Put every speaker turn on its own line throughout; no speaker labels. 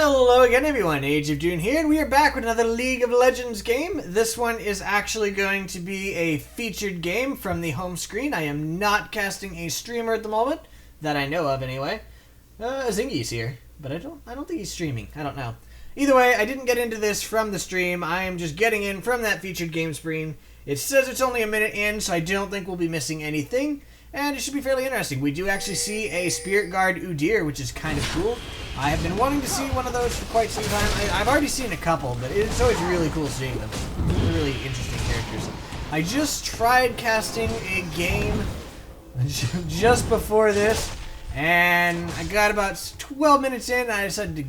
Hello again everyone, Age of Dune here, and we are back with another League of Legends game. This one is actually going to be a featured game from the home screen. I am not casting a streamer at the moment, that I know of anyway. Azingy's here, but I don't think he's streaming, I don't know. Either way, I didn't get into this from the stream, I am just getting in from that featured game screen. It says it's only a minute in, so I don't think we'll be missing anything. And it should be fairly interesting. We do actually see a Spirit Guard Udyr, which is kind of cool. I have been wanting to see one of those for quite some time. I've already seen a couple, but it's always really cool seeing them. They're really interesting characters. I just tried casting a game just before this, and I got about 12 minutes in, and I decided to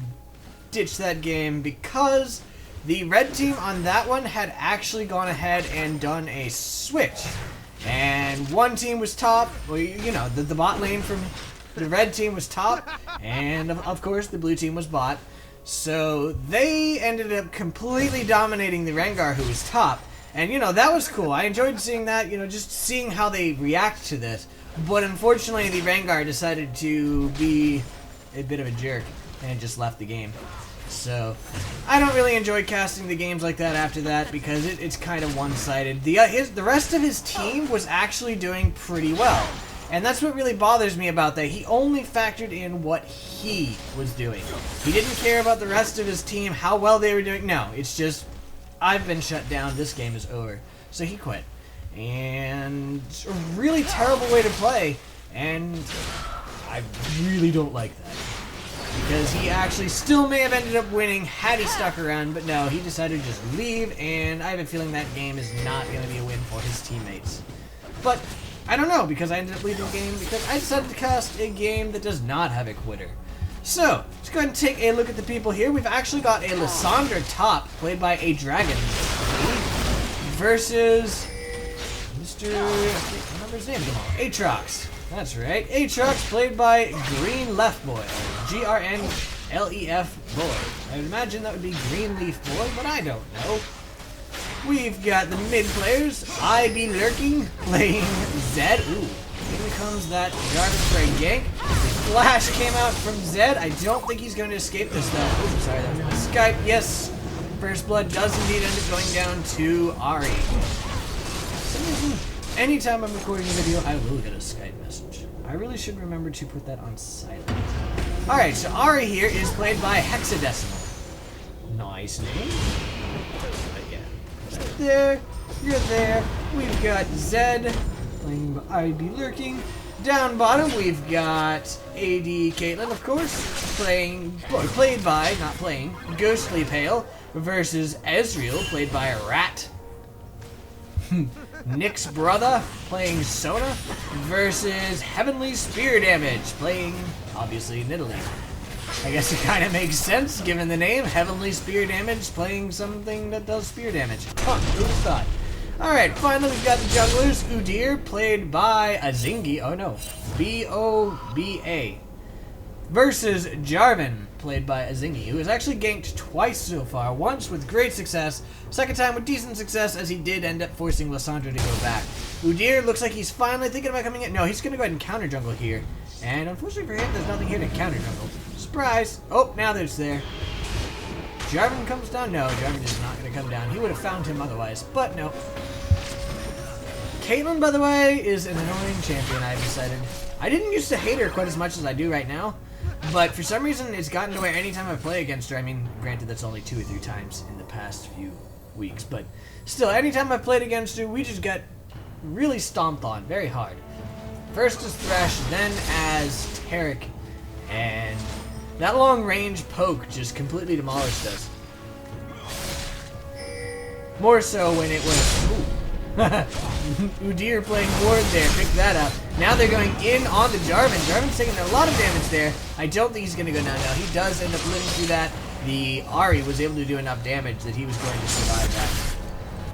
ditch that game because the red team on that one had actually gone ahead and done a switch. And one team was top, well, you know, the bot lane from the red team was top, and of course the blue team was bot. So they ended up completely dominating the Rengar, who was top. And, you know, that was cool. I enjoyed seeing that, you know, just seeing how they react to this. But unfortunately, the Rengar decided to be a bit of a jerk and just left the game. So, I don't really enjoy casting the games like that after that because it's kind of one-sided. The rest of his team was actually doing pretty well. And that's what really bothers me about that. He only factored in what he was doing. He didn't care about the rest of his team, how well they were doing. No, it's just, I've been shut down, this game is over. So he quit. And it's a really terrible way to play. And I really don't like that. Because he actually still may have ended up winning had he stuck around, but no, he decided to just leave, and I have a feeling that game is not going to be a win for his teammates. But I don't know, because I ended up leaving the game because I decided to cast a game that does not have a quitter. So, let's go ahead and take a look at the people here. We've actually got a Lissandra top, played by AdragonsZ, versus Mr. I can't remember his name anymore. Aatrox. That's right. Aatrox, played by grnlefboy. Grnlefboy. I would imagine that would be grnlefboy, but I don't know. We've got the mid players. BeOhBeAy playing Zed. Ooh, here comes that Jarvan IV gank. The flash came out from Zed. I don't think he's going to escape this though. Ooh, sorry, that was my Skype. Yes, first blood does indeed end up going down to Ahri. For some reason, anytime I'm recording a video, I will get a Skype message. I really should remember to put that on silent. Alright, so Ahri here is played by Hexadecimal. Nice name. But yeah, right there, you're there. We've got Zed playing by BeOhBeAy. Down bottom, we've got AD Caitlyn, of course, played by Ghostly Pale versus Ezreal, played by a rat. NiksBrotha playing Sona versus HeavenlySpearDMG playing, obviously, Nidalee. I guess it kind of makes sense given the name. HeavenlySpearDMG playing something that does spear damage. Huh, who would have thought? Alright, finally we've got the junglers. Udyr played by Azingy. Oh no. BeOhBeAy versus Jarvan, played by Azingy, who has actually ganked twice so far. Once with great success, second time with decent success, as he did end up forcing Lissandra to go back. Udyr looks like he's finally thinking about coming in. No, he's going to go ahead and counter jungle here. And unfortunately for him, there's nothing here to counter jungle. Surprise! Oh, now there's there. Jarvan comes down? No, Jarvan is not going to come down. He would have found him otherwise, but no. Caitlyn, by the way, is an annoying champion, I've decided. I didn't used to hate her quite as much as I do right now. But for some reason, it's gotten to where anytime I play against her, I mean, granted, that's only 2 or 3 times in the past few weeks, but still, anytime I played against her, we just got really stomped on very hard. First as Thresh, then as Taric, and that long-range poke just completely demolished us. More so when it was... Ooh. Udyr playing ward there, picked that up. Now they're going in on the Jarvan. Jarvan's taking a lot of damage there. I don't think he's going to go down now. He does end up living through that. The Ahri was able to do enough damage that he was going to survive that.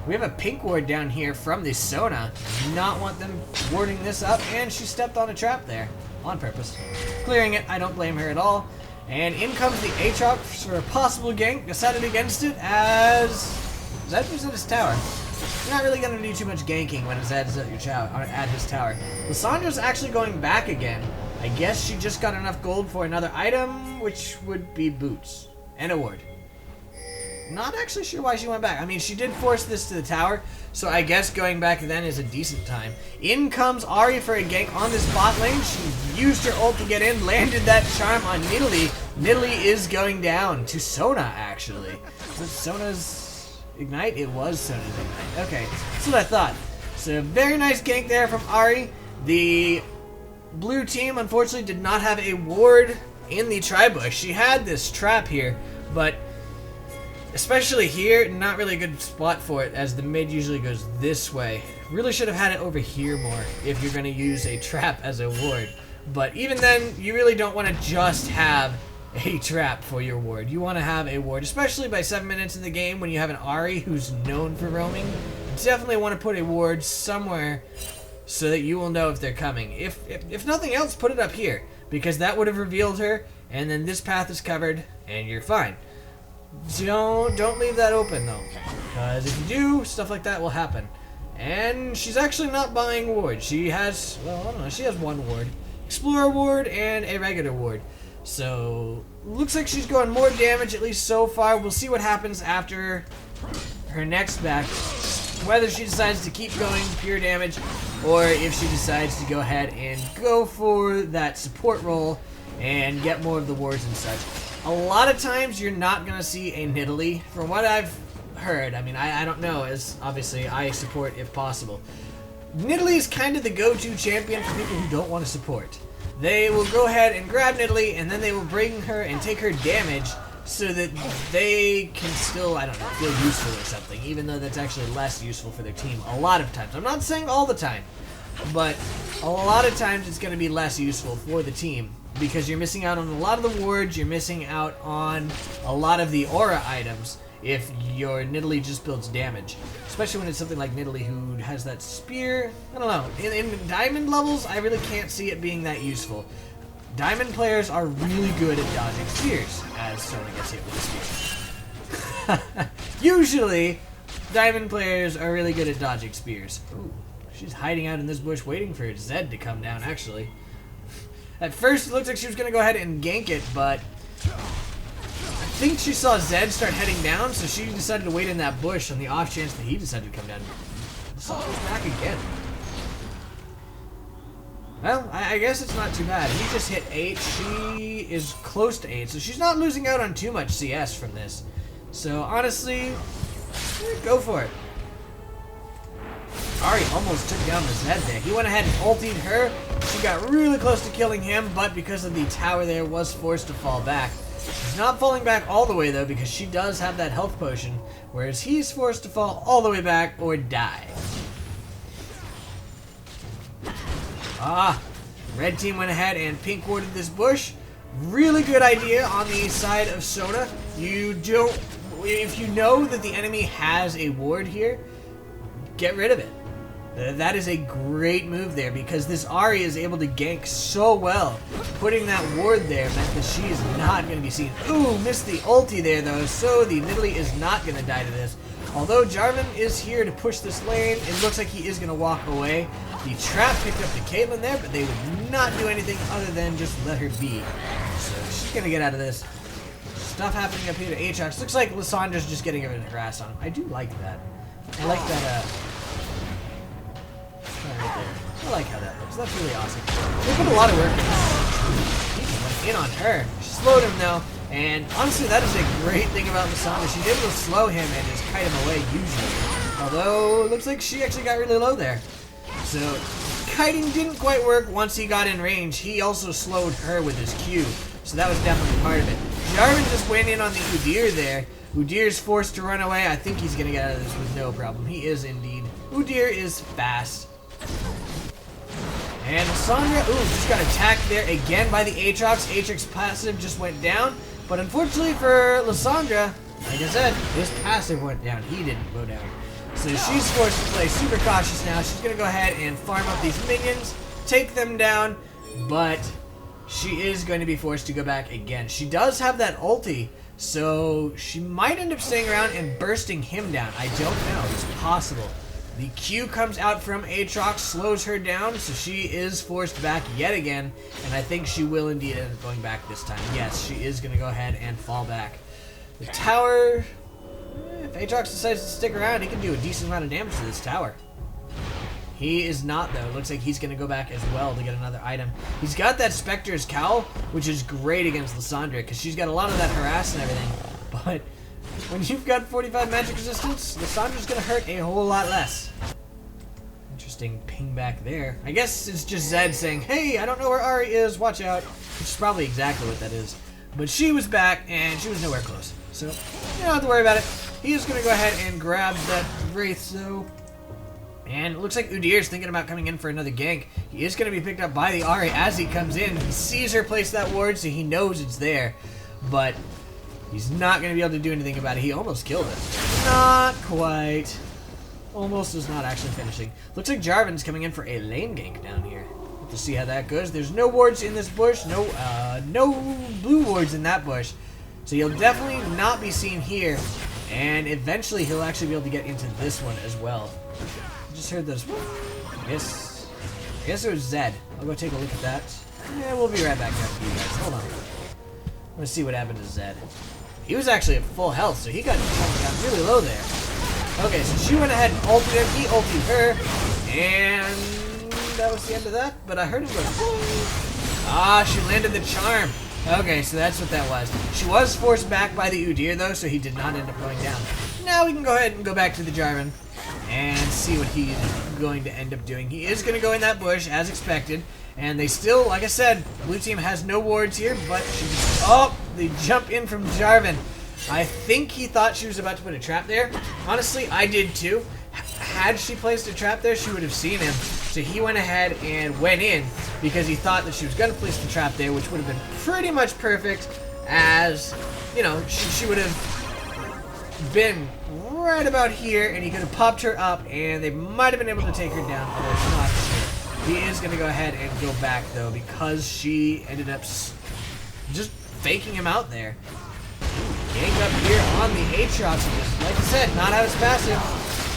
We have a pink ward down here from the Sona. Do not want them warding this up, and she stepped on a trap there on purpose. Clearing it, I don't blame her at all. And in comes the Aatrox for a possible gank. Decided against it as Zed was at his tower. You're not really going to do too much ganking when Zed's at his tower. Lissandra's actually going back again. I guess she just got enough gold for another item, which would be boots. and a ward. Not actually sure why she went back. I mean, she did force this to the tower, so I guess going back then is a decent time. In comes Ahri for a gank on this bot lane. She used her ult to get in, landed that charm on Nidalee. Nidalee is going down to Sona, actually. Was it Sona's Ignite? It was Sona's Ignite. Okay, that's what I thought. So, very nice gank there from Ahri. The blue team, unfortunately, did not have a ward in the tri-bush. She had this trap here, but especially here, not really a good spot for it, as the mid usually goes this way. Really should have had it over here more if you're going to use a trap as a ward. But even then, you really don't want to just have a trap for your ward. You want to have a ward, especially by 7 minutes in the game when you have an Ahri who's known for roaming. Definitely want to put a ward somewhere so that you will know if they're coming. If nothing else, put it up here, because that would have revealed her, and then this path is covered, and you're fine. Don't leave that open though, because if you do, stuff like that will happen. And she's actually not buying ward. She has, well, I don't know, she has one ward. Explorer ward and a regular ward. So, looks like she's going more damage, at least so far. We'll see what happens after her next back. Whether she decides to keep going pure damage, or if she decides to go ahead and go for that support role and get more of the wards and such. A lot of times you're not going to see a Nidalee. From what I've heard, I mean, I don't know, as obviously I support if possible. Nidalee is kind of the go-to champion for people who don't want to support. They will go ahead and grab Nidalee, and then they will bring her and take her damage so that they can still, I don't know, feel useful or something, even though that's actually less useful for their team a lot of times. I'm not saying all the time, but a lot of times it's going to be less useful for the team because you're missing out on a lot of the wards, you're missing out on a lot of the aura items if your Nidalee just builds damage. Especially when it's something like Nidalee who has that spear. I don't know. In diamond levels, I really can't see it being that useful. Diamond players are really good at dodging spears, as Sona gets hit with a spear. Usually, diamond players are really good at dodging spears. Ooh, she's hiding out in this bush waiting for Zed to come down, actually. At first, it looked like she was going to go ahead and gank it, but I think she saw Zed start heading down, so she decided to wait in that bush on the off chance that he decided to come down. Lissandra back again. Well, I guess it's not too bad. He just hit 8. She is close to 8, so she's not losing out on too much CS from this. So, honestly, go for it. Ahri almost took down the Zed there. He went ahead and ultied her. She got really close to killing him, but because of the tower there, was forced to fall back. She's not falling back all the way, though, because she does have that health potion, whereas he's forced to fall all the way back or die. Ah, red team went ahead and pink warded this bush. Really good idea on the side of Sona. If you know that the enemy has a ward here, get rid of it. That is a great move there because this Ahri is able to gank so well. Putting that ward there meant that she is not going to be seen. Ooh, missed the ulti there though, so the Nidalee is not going to die to this. Although Jarvan is here to push this lane, it looks like he is going to walk away. The trap picked up the Caitlyn there, but they would not do anything other than just let her be. So she's going to get out of this. Stuff happening up here to Aatrox. Looks like Lissandra's just getting a bit of harass on him. I do like that. I like that, I like how that looks. That's really awesome. They put a lot of work in. He went in on her. She slowed him though. And honestly, that is a great thing about Lissandra. She's able to slow him and just kite him away usually. Although, it looks like she actually got really low there. So, kiting didn't quite work once he got in range. He also slowed her with his Q. So that was definitely part of it. Jarvan just went in on the Udyr there. Udyr's forced to run away. I think he's going to get out of this with no problem. He is indeed. Udyr is fast. And Lissandra, just got attacked there again by the Aatrox. Aatrox passive just went down. But unfortunately for Lissandra, like I said, his passive went down. He didn't go down. So she's forced to play super cautious now. She's going to go ahead and farm up these minions, take them down, but she is going to be forced to go back again. She does have that ulti, so she might end up staying around and bursting him down. I don't know. It's possible. The Q comes out from Aatrox, slows her down, so she is forced back yet again, and I think she will indeed end up going back this time. Yes, she is going to go ahead and fall back. The tower, if Aatrox decides to stick around, he can do a decent amount of damage to this tower. He is not, though. It looks like he's going to go back as well to get another item. He's got that Spectre's Cowl, which is great against Lissandra, because she's got a lot of that harass and everything. But when you've got 45 magic resistance, Lissandra's going to hurt a whole lot less. Interesting ping back there. I guess it's just Zed saying, hey, I don't know where Ahri is, watch out. Which is probably exactly what that is. But she was back, and she was nowhere close. So, you don't have to worry about it. He is going to go ahead and grab that Wraith, though. And it looks like Udyr's thinking about coming in for another gank. He is going to be picked up by the Ahri as he comes in. He sees her place that ward, so he knows it's there. But he's not going to be able to do anything about it. He almost killed it. Not quite. Almost is not actually finishing. Looks like Jarvan's coming in for a lane gank down here. We'll have to see how that goes. There's no wards in this bush. No blue wards in that bush. So he'll definitely not be seen here. And eventually he'll actually be able to get into this one as well. Just heard those. I guess it was Zed. I'll go take a look at that. Yeah, we'll be right back after you guys. Hold on. Let's see what happened to Zed. He was actually at full health, so he got really low there. Okay, so she went ahead and ulted him. He ulted her, and that was the end of that. But I heard him go. Ah, she landed the charm. Okay, so that's what that was. She was forced back by the Udyr though, so he did not end up going down. Now we can go ahead and go back to the Jarvan and see what he's going to end up doing. He is going to go in that bush, as expected. And they still, like I said, blue team has no wards here, but she just, oh, they jump in from Jarvan. I think he thought she was about to put a trap there. Honestly, I did too. Had she placed a trap there, she would have seen him. So he went ahead and went in because he thought that she was going to place the trap there, which would have been pretty much perfect as, you know, she would have been right about here, and he could have popped her up, and they might have been able to take her down, although it's not sure. He is going to go ahead and go back, though, because she ended up just faking him out there. Gank up here on the Aatrox. Like I said, not out his passive,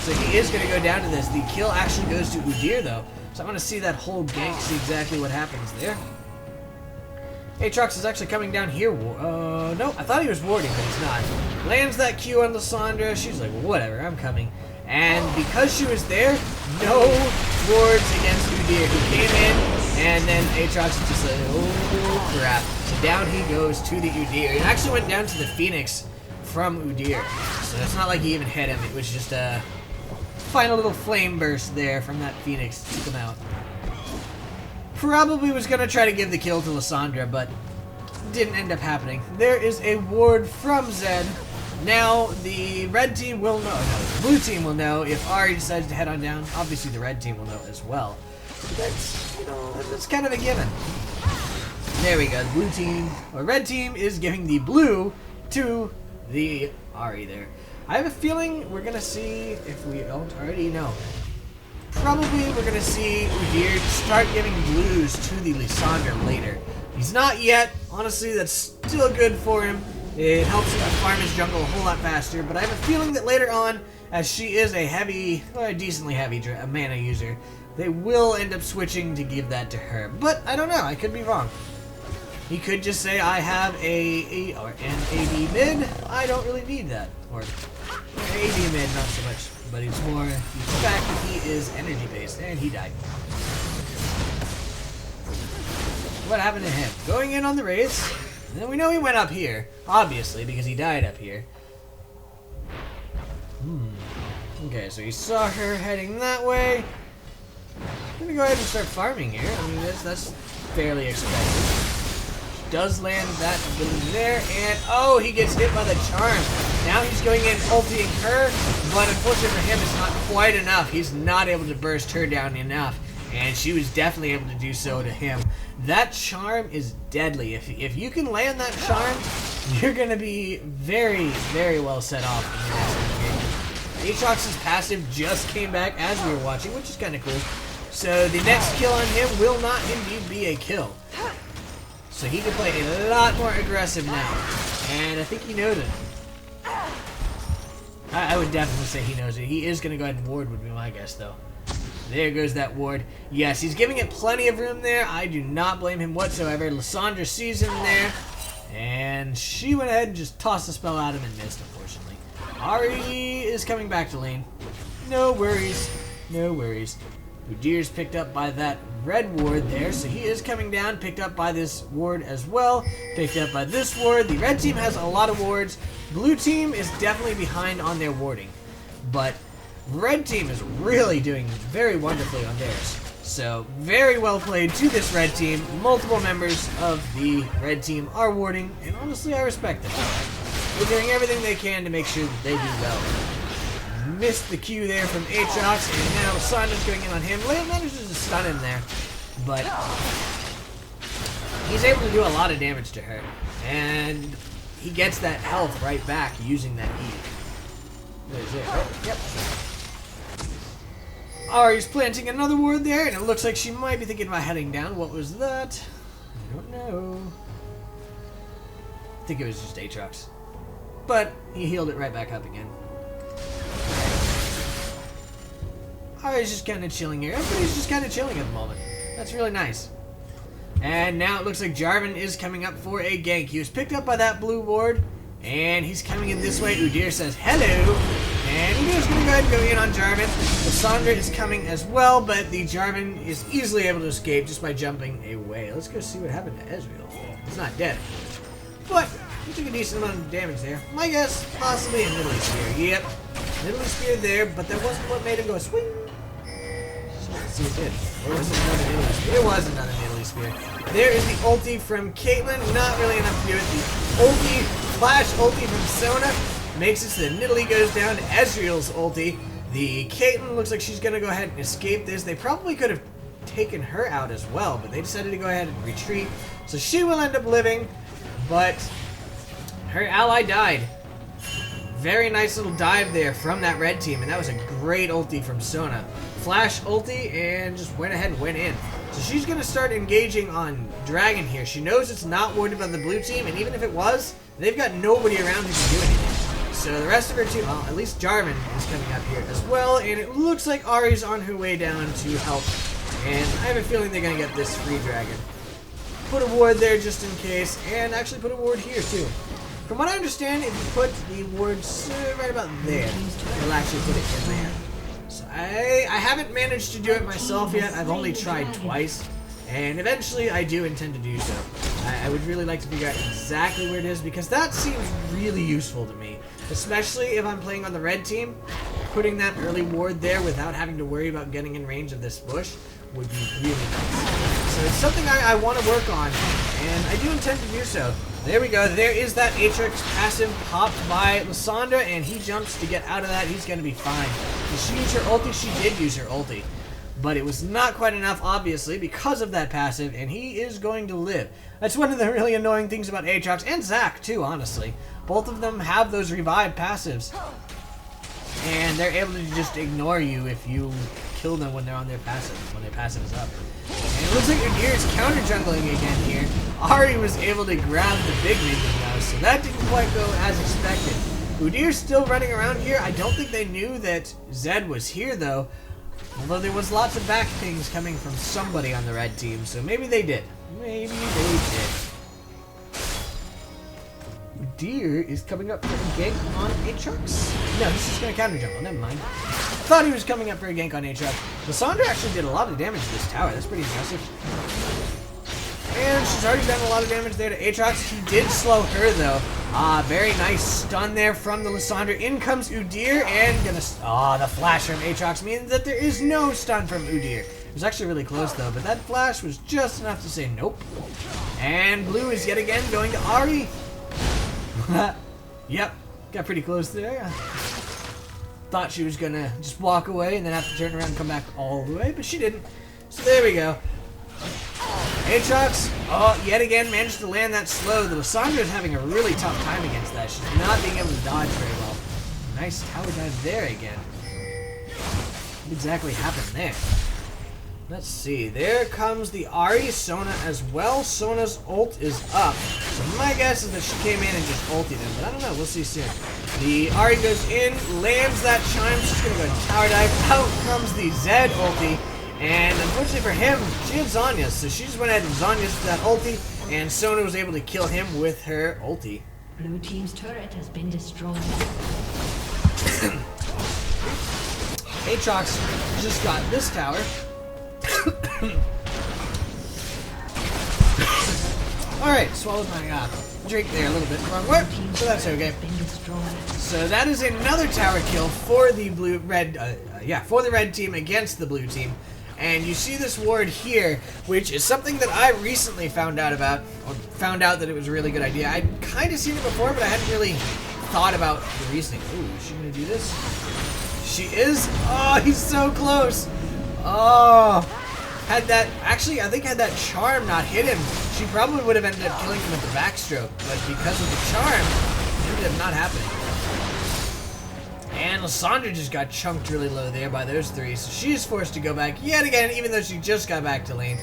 so he is going to go down to this. The kill actually goes to Udyr, though, so I'm going to see that whole gank, see exactly what happens there. Aatrox is actually coming down here. No, I thought he was warding, but he's not. Lands that Q on Lissandra. She's like, whatever, I'm coming. And because she was there, no wards against Udyr. He came in, and then Aatrox is just like, oh crap. So down he goes to the Udyr. He actually went down to the Phoenix from Udyr. So it's not like he even hit him. It was just a final little flame burst there from that Phoenix to took him out. Probably was going to try to give the kill to Lissandra, but didn't end up happening. There is a ward from Zed. Now, the red team will know, no, the blue team will know if Ahri decides to head on down. Obviously, the red team will know as well. But that's, you know, that's kind of a given. There we go. The blue team, or red team, is giving the blue to the Ahri there. I have a feeling we're going to see, if we don't already know, probably we're going to see Udyr start giving blues to the Lissandra later. He's not yet. Honestly, that's still good for him. It helps him farm his jungle a whole lot faster, but I have a feeling that later on, as she is a heavy, or a decently heavy mana user, they will end up switching to give that to her. But I don't know. I could be wrong. He could just say, I have an AD mid. I don't really need that. Or AD mid, not so much. But it's more the fact that he is energy based, and he died. What happened to him? Going in on the Wraiths. And then we know he went up here, obviously, because he died up here. Okay, so he saw her heading that way. I'm gonna go ahead and start farming here. I mean, that's fairly expected. Does land that ability there, and oh, he gets hit by the charm. Now he's going in ulting her, but unfortunately for him, it's not quite enough. He's not able to burst her down enough, and she was definitely able to do so to him. That charm is deadly. If you can land that charm, you're going to be very, very well set off in the next game. Aatrox's passive just came back as we were watching, which is kind of cool. So the next kill on him will not indeed be a kill. So he can play a lot more aggressive now. And I think he knows it. I would definitely say he knows it. He is going to go ahead and ward would be my guess, though. There goes that ward. Yes, he's giving it plenty of room there. I do not blame him whatsoever. Lissandra sees him there. And she went ahead and just tossed the spell at him and missed, unfortunately. Ahri is coming back to lane. No worries. No worries. Udyr's picked up by that red ward there, so he is coming down, picked up by this ward as well, picked up by this ward. The red team has a lot of wards. Blue team is definitely behind on their warding, but red team is really doing very wonderfully on theirs. So, very well played to this red team. Multiple members of the red team are warding, and honestly, I respect them. They're doing everything they can to make sure that they do well. Missed the Q there from Aatrox, and now Lissandra's going in on him. Lane manages to stun him there, but he's able to do a lot of damage to her, and he gets that health right back using that E. What is it? Oh, yep. Ahri's planting another ward there, and it looks like she might be thinking about heading down. What was that? I don't know. I think it was just Aatrox. But he healed it right back up again. Ahri's just kind of chilling here. Everybody's just kind of chilling at the moment. That's really nice. And now it looks like Jarvan is coming up for a gank. He was picked up by that blue ward, and he's coming in this way. Udyr says hello, and Udyr's going to go ahead and go in on Jarvan. Lissandra is coming as well, but the Jarvan is easily able to escape just by jumping away. Let's go see what happened to Ezreal. He's not dead, but he took a decent amount of damage there. My guess, possibly a Nidalee Spear. Yep, Nidalee Spear there, but that wasn't what made him go swing. Let's see what it did. Or was it another Nidalee Spear? It was another Nidalee Spear. There is the ulti from Caitlyn. Not really enough to do it. The ulti, flash ulti from Sona, makes it so that Nidalee goes down to Ezreal's ulti. The Caitlyn looks like she's going to go ahead and escape this. They probably could have taken her out as well, but they decided to go ahead and retreat. So she will end up living, but her ally died. Very nice little dive there from that red team, and that was a great ulti from Sona. Flash ulti, and just went ahead and went in. So she's going to start engaging on Dragon here. She knows it's not warded by the blue team, and even if it was, they've got nobody around who can do anything. So the rest of her team, well, at least Jarvan is coming up here as well, and it looks like Ahri's on her way down to help. And I have a feeling they're going to get this free Dragon. Put a ward there just in case, and actually put a ward here too. From what I understand, if you put the wards right about there, it'll actually put it in there. So I haven't managed to do it myself yet. I've only tried twice, and eventually I do intend to do so. I would really like to figure out exactly where it is, because that seems really useful to me, especially if I'm playing on the red team. Putting that early ward there without having to worry about getting in range of this bush would be really nice. So it's something I want to work on, and I do intend to do so. There we go. There is that Aatrox passive popped by Lissandra, and he jumps to get out of that. He's going to be fine. Did she use her ulti? She did use her ulti. But it was not quite enough, obviously, because of that passive, and he is going to live. That's one of the really annoying things about Aatrox, and Zac, too, honestly. Both of them have those revive passives, and they're able to just ignore you if you kill them when they're on their passive, when their passive is up. And it looks like Udyr is counter-jungling again here. Ahri was able to grab the big minion though, so that didn't quite go as expected. Udyr's still running around here. I don't think they knew that Zed was here though, although there was lots of back things coming from somebody on the red team, so maybe they did. Maybe they did. Udyr is coming up for a gank on Aatrox. No, he's just going to counter jungle. Never mind. Thought he was coming up for a gank on Aatrox. Lissandra actually did a lot of damage to this tower. That's pretty impressive. And she's already done a lot of damage there to Aatrox. He did slow her though. Very nice stun there from the Lissandra. In comes Udyr and gonna. The flash from Aatrox means that there is no stun from Udyr. It was actually really close though, but that flash was just enough to say nope. And blue is yet again going to Ahri. Yep, got pretty close there. Thought she was gonna just walk away and then have to turn around and come back all the way, but she didn't. So there we go. Aatrox, yet again managed to land that slow. The Lissandra is having a really tough time against that. She's not being able to dodge very well. Nice tower dive there again. What exactly happened there? Let's see. There comes the Ahri, Sona as well. Sona's ult is up. So my guess is that she came in and just ulted him, but I don't know. We'll see soon. The Ahri goes in, lands that chime. She's going to go and tower dive. Out comes the Zed ulti. And unfortunately for him, she had Zhonya's, so she just went ahead and Zhonya's that ulti, and Sona was able to kill him with her ulti.
Blue team's turret has been destroyed.
Aatrox just got this tower. Alright, swallowed my drink there a little bit wrong way, so that's okay. So that is another tower kill for the for the red team against the blue team. And you see this ward here, which is something that I recently found out about, or found out that it was a really good idea. I'd kind of seen it before, but I hadn't really thought about the reasoning. Ooh, is she gonna do this? She is? Oh, he's so close. Oh, had that, actually, I think had that charm not hit him, she probably would have ended up killing him with the backstroke, but because of the charm, it ended up not happening. And Lissandra just got chunked really low there by those three, so she is forced to go back yet again, even though she just got back to lane.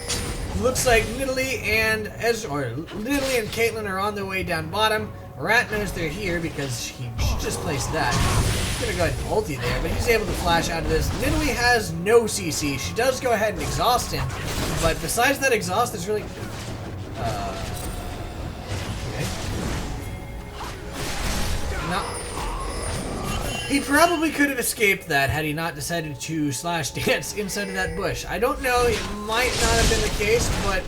Looks like Nidalee and Caitlyn are on their way down bottom. Rat knows they're here because she just placed that. He's gonna go ahead and ulti there, but he's able to flash out of this. Nidalee has no CC. She does go ahead and exhaust him, but besides that exhaust, there's really... okay. No. He probably could have escaped that had he not decided to slash dance inside of that bush. I don't know, it might not have been the case, but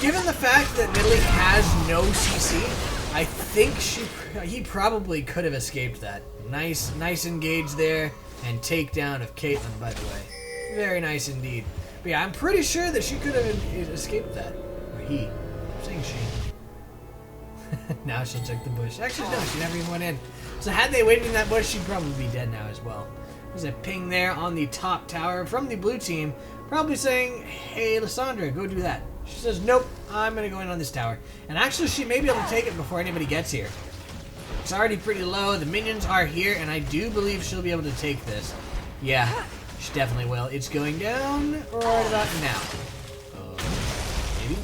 given the fact that Nidalee has no CC, I think he probably could have escaped that. Nice engage there, and takedown of Caitlyn, by the way. Very nice indeed. But yeah, I'm pretty sure that she could have escaped that. Or he. I'm saying she. Now she'll check the bush. Actually, no, she never even went in. So had they waited in that bush, she'd probably be dead now as well. There's a ping there on the top tower from the blue team, probably saying, hey, Lissandra, go do that. She says, nope, I'm going to go in on this tower. And actually, she may be able to take it before anybody gets here. It's already pretty low. The minions are here, and I do believe she'll be able to take this. Yeah, she definitely will. It's going down right about now. Maybe?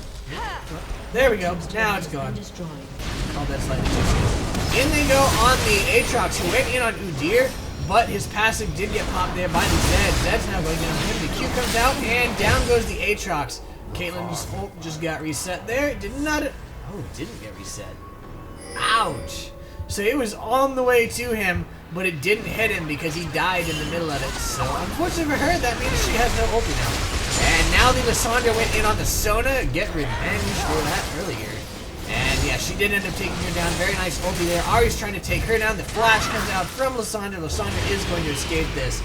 There we go. Now it's gone. Called that slightly too soon. In they go on the Aatrox, who went in on Udyr, but his passive did get popped there by the Zed. Zed's now going down on him. The Q comes out, and down goes the Aatrox. Caitlyn's ult just got reset there. It did not... Oh, it didn't get reset. Ouch. So it was on the way to him, but it didn't hit him because he died in the middle of it. So unfortunately for her, that means she has no ulti now. And now the Lissandra went in on the Sona. Get revenge for that earlier. And yeah, she did end up taking her down. Very nice ulti there. Ahri's trying to take her down. The flash comes out from Lissandra. Lissandra is going to escape this.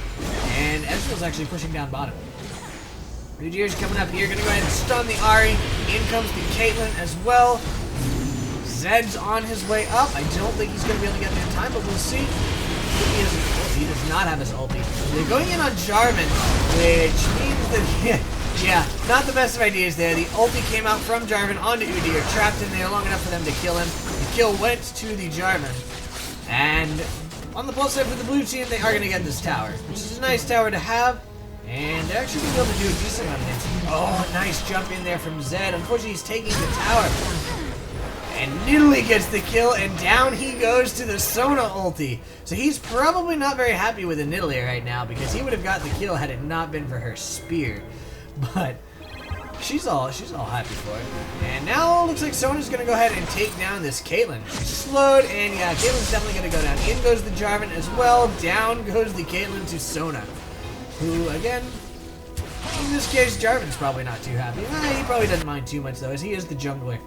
And Ezreal's actually pushing down bottom. Udyr's coming up here, gonna go ahead and stun the Ahri. In comes the Caitlyn as well. Zed's on his way up. I don't think he's gonna be able to get there in time, but we'll see. He does not have his ulti. They're going in on Jarvan, which means that, yeah, not the best of ideas there. The ulti came out from Jarvan onto Udyr, trapped in there long enough for them to kill him. The kill went to the Jarvan. And on the plus side for the blue team, they are gonna get this tower, which is a nice tower to have. And they're actually going to be able to do a decent amount of damage. Oh, nice jump in there from Zed. Unfortunately, he's taking the tower. And Nidalee gets the kill, and down he goes to the Sona ulti. So he's probably not very happy with the Nidalee right now, because he would have got the kill had it not been for her spear. But she's all happy for it. And now it looks like Sona's going to go ahead and take down this Caitlyn. She's slowed, and yeah, Caitlyn's definitely going to go down. In goes the Jarvan as well. Down goes the Caitlyn to Sona. Who, again, in this case, Jarvan's probably not too happy. He probably doesn't mind too much, though, as he is the jungler.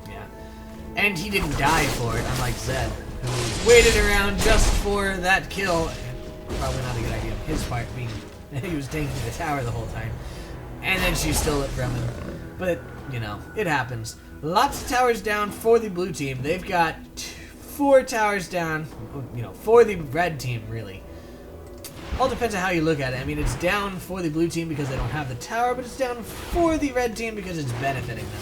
Yeah. And he didn't die for it, unlike Zed, who waited around just for that kill. And probably not a good idea on his part, being he was taking the tower the whole time. And then she still lit from him. But, you know, it happens. Lots of towers down for the blue team. They've got 4 towers down, you know, for the red team, really. All depends on how you look at it. I mean, it's down for the blue team because they don't have the tower, but it's down for the red team because it's benefiting them.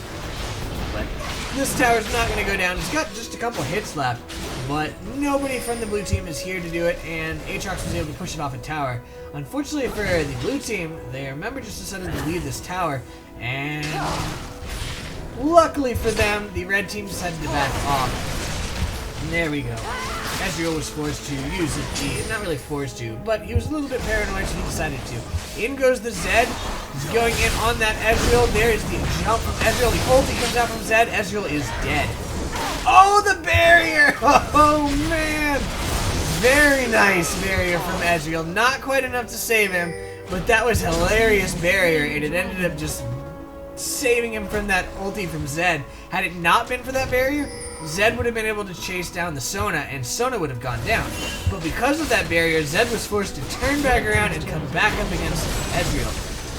But this tower's not going to go down. It's got just a couple hits left, but nobody from the blue team is here to do it, and Aatrox was able to push it off a tower. Unfortunately for the blue team, their member just decided to leave this tower, and luckily for them, the red team decided to back off. And there we go. Ezreal was forced to use it. Not really forced to, but he was a little bit paranoid, so he decided to. In goes the Zed. He's going in on that Ezreal. There is the jump from Ezreal. The ulti comes out from Zed. Ezreal is dead. Oh, the barrier! Oh, man! Very nice barrier from Ezreal. Not quite enough to save him, but that was hilarious barrier, and it ended up just saving him from that ulti from Zed. Had it not been for that barrier, Zed would have been able to chase down the Sona, and Sona would have gone down. But because of that barrier, Zed was forced to turn back around and come back up against Ezreal.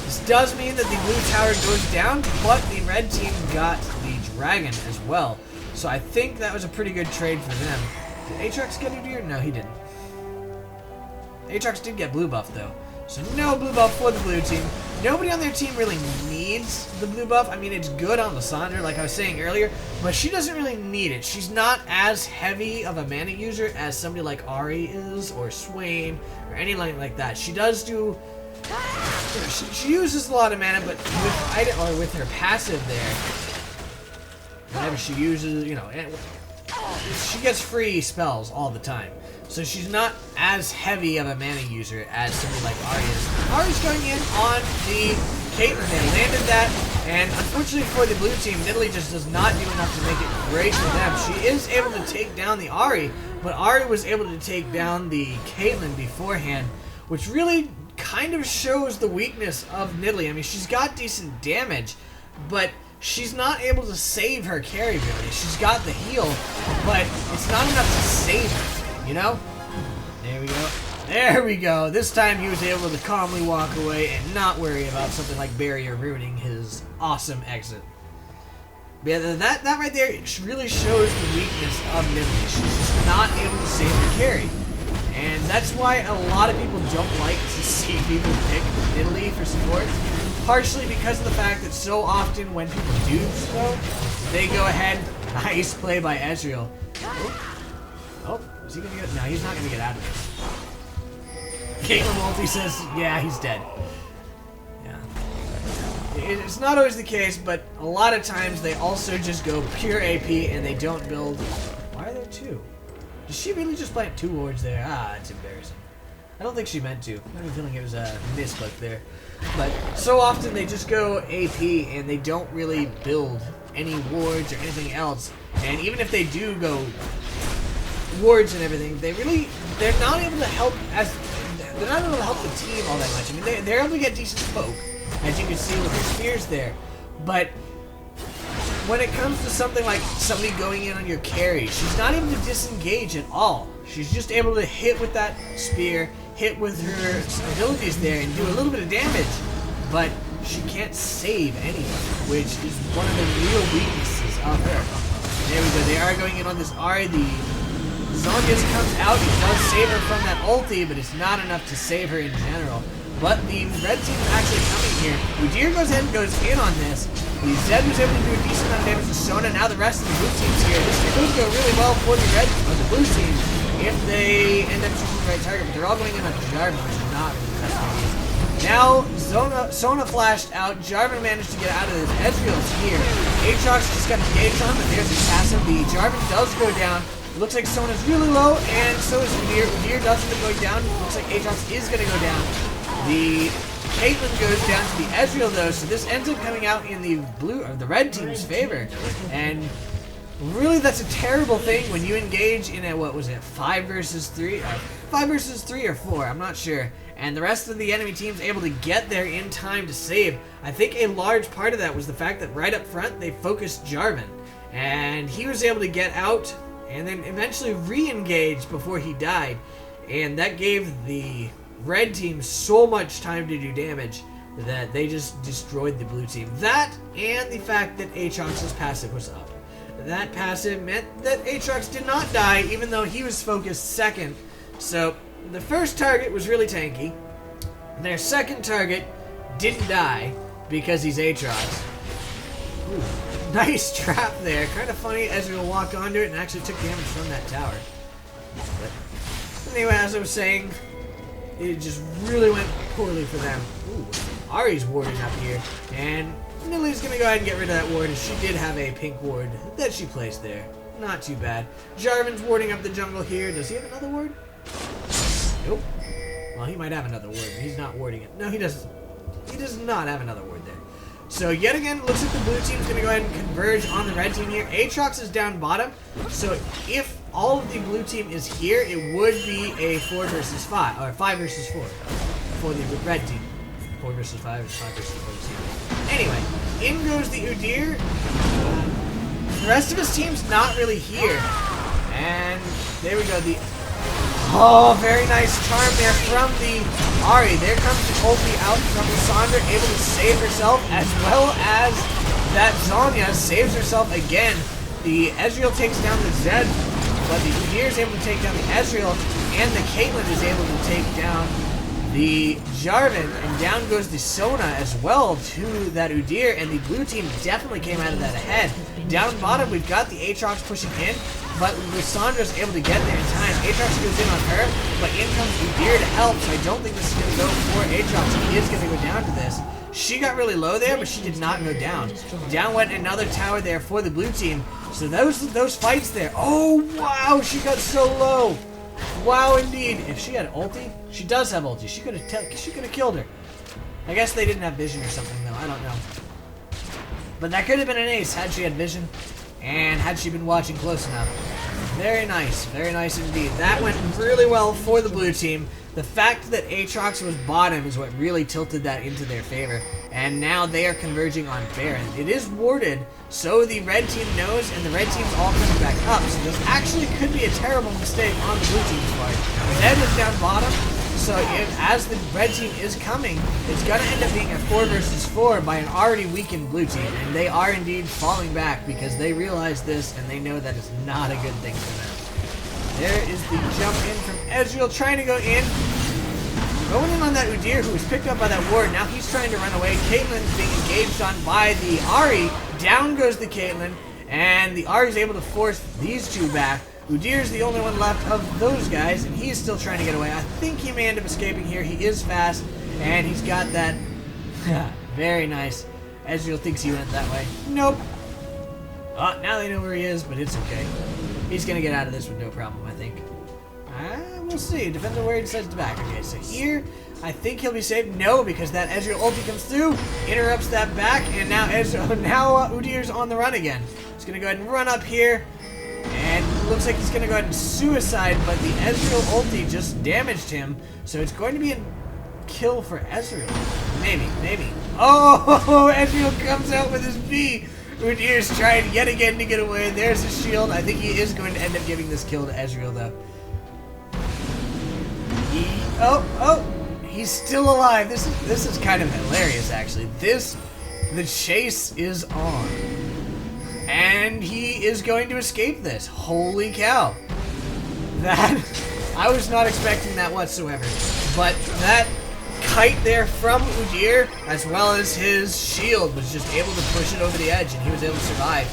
This does mean that the blue tower goes down, but the red team got the dragon as well. So I think that was a pretty good trade for them. Did Aatrox get Udyr? No, he didn't. Aatrox did get blue buff, though. So no blue buff for the blue team. Nobody on their team really needs the blue buff. I mean, it's good on Lissandra, like I was saying earlier, but she doesn't really need it. She's not as heavy of a mana user as somebody like Ahri is, or Swain, or anything like that. She does do... She uses a lot of mana, but with her passive there, whenever she uses, you know, she gets free spells all the time. So she's not as heavy of a mana user as somebody like Ahri is. Ahri's going in on the Caitlyn. They landed that, and unfortunately for the blue team, Nidalee just does not do enough to make it great for them. She is able to take down the Ahri, but Ahri was able to take down the Caitlyn beforehand, which really kind of shows the weakness of Nidalee. I mean, she's got decent damage, but she's not able to save her carry ability. She's got the heal, but it's not enough to save her, you know? There we go. There we go. This time he was able to calmly walk away and not worry about something like barrier ruining his awesome exit. But yeah, that right there really shows the weakness of Nidalee. She's just not able to save her carry. And that's why a lot of people don't like to see people pick Nidalee for support. Partially because of the fact that so often when people do so, they go ahead. Nice play by Ezreal. Oh, is he gonna get? No, he's not gonna get out of this. Caitlyn ulti says, yeah, he's dead. Yeah. It's not always the case, but a lot of times they also just go pure AP and they don't build. Why are there two? Did she really just plant two wards there? Ah, it's embarrassing. I don't think she meant to. I have a feeling it was a misclick there. But so often they just go AP and they don't really build any wards or anything else. And even if they do go wards and everything, they're not able to help they're not able to help the team all that much. I mean, they're able to get decent poke, as you can see with their spears there. But when it comes to something like somebody going in on your carry, she's not able to disengage at all. She's just able to hit with that spear, hit with her abilities there, and do a little bit of damage. But she can't save anyone, which is one of the real weaknesses of her. There we go. They are going in on this Ahri. The Zombies comes out. It does save her from that ulti, but it's not enough to save her in general. But the red team is actually coming here. Udyr goes ahead and goes in on this. The Zed was able to do a decent amount of damage to Sona. Now the rest of the blue team's here. This could go really well for the blue team if they end up choosing the right target. But they're all going in on Jarvan, which is not really the best idea. Now Sona flashed out. Jarvan managed to get out of this. Ezreal's here. Aatrox just got engaged on, but there's his passive. The Jarvan does go down. It looks like Sona's really low, and so is Udyr. Udyr does end up going down. It looks like Aatrox is going to go down. The Caitlyn goes down to the Ezreal though, so this ends up coming out in the red team's favor. And really, that's a terrible thing when you engage in a, what was it, 5 versus 3? 5 versus 3 or 4, I'm not sure. And the rest of the enemy team's able to get there in time to save. I think a large part of that was the fact that right up front, they focused Jarvan. And he was able to get out and then eventually re-engage before he died. And that gave the red team so much time to do damage that they just destroyed the blue team. That and the fact that Aatrox's passive was up. That passive meant that Aatrox did not die, even though he was focused second. So the first target was really tanky. Their second target didn't die because he's Aatrox. Ooh, nice trap there. Kind of funny. Ezreal walked onto it and actually took damage from that tower. But anyway, as I was saying, it just really went poorly for them. Ooh, Ahri's warding up here, and Nidalee's gonna go ahead and get rid of that ward, and she did have a pink ward that she placed there. Not too bad. Jarvan's warding up the jungle here. Does he have another ward? Nope. Well, he might have another ward, but he's not warding it. No, he doesn't. He does not have another ward there. So yet again, looks like the blue team's going to go ahead and converge on the red team here. Aatrox is down bottom. So if all of the blue team is here, it would be a 4 versus 5, or 5 versus 4 for the red team. 4 versus 5 is 5 versus 4. Anyway, in goes the Udyr. The rest of his team's not really here. And there we go. Oh, very nice charm there from the Ahri. There comes the ulti out from Lissandra, able to save herself, as well as that Zhonya saves herself again. The Ezreal takes down the Zed, but the Udyr is able to take down the Ezreal, and the Caitlyn is able to take down the Jarvan, and down goes the Sona as well to that Udyr, and the blue team definitely came out of that ahead. Down bottom, we've got the Aatrox pushing in, but Lissandra's able to get there in time. Aatrox goes in on her, but in comes Udyr to help, so I don't think this is going to go for Aatrox. He is going to go down to this. She got really low there, but she did not go down. Down went another tower there for the blue team. So those fights there. Oh, wow, she got so low. Wow, indeed. If she had ulti, she does have ulti. She could have killed her. I guess they didn't have vision or something, though. I don't know. But that could have been an ace had she had vision and had she been watching close enough. Very nice indeed. That went really well for the blue team. The fact that Aatrox was bottom is what really tilted that into their favor. And now they are converging on Baron. It is warded, so the red team knows, and the red team's all coming back up. So this actually could be a terrible mistake on the blue team's part. Zed is down bottom, so as the red team is coming, it's going to end up being a 4 versus 4 by an already weakened blue team. And they are indeed falling back because they realize this, and they know that it's not a good thing for them. There is the jump in from Ezreal, trying to go in. Going in on that Udyr, who was picked up by that ward. Now he's trying to run away. Caitlyn's being engaged on by the Ahri. Down goes the Caitlyn, and the Ahri is able to force these two back. Udyr's the only one left of those guys, and he's still trying to get away. I think he may end up escaping here. He is fast, and he's got that. Very nice. Ezreal thinks he went that way. Nope. Oh, now they know where he is, but it's okay. He's going to get out of this with no problem, I think. We'll see. Depends on where he decides to back. Okay, so here, I think he'll be safe. No, because that Ezreal ulti comes through, interrupts that back, and now Udyr's on the run again. He's going to go ahead and run up here, and looks like he's going to go ahead and suicide, but the Ezreal ulti just damaged him, so it's going to be a kill for Ezreal. Maybe. Oh, Ezreal comes out with his B. Udyr's trying yet again to get away. There's his shield. I think he is going to end up giving this kill to Ezreal, though. He's still alive. This is kind of hilarious, actually. The chase is on. And he is going to escape this. Holy cow. I was not expecting that whatsoever. But that kite there from Udyr, as well as his shield, was just able to push it over the edge, and he was able to survive.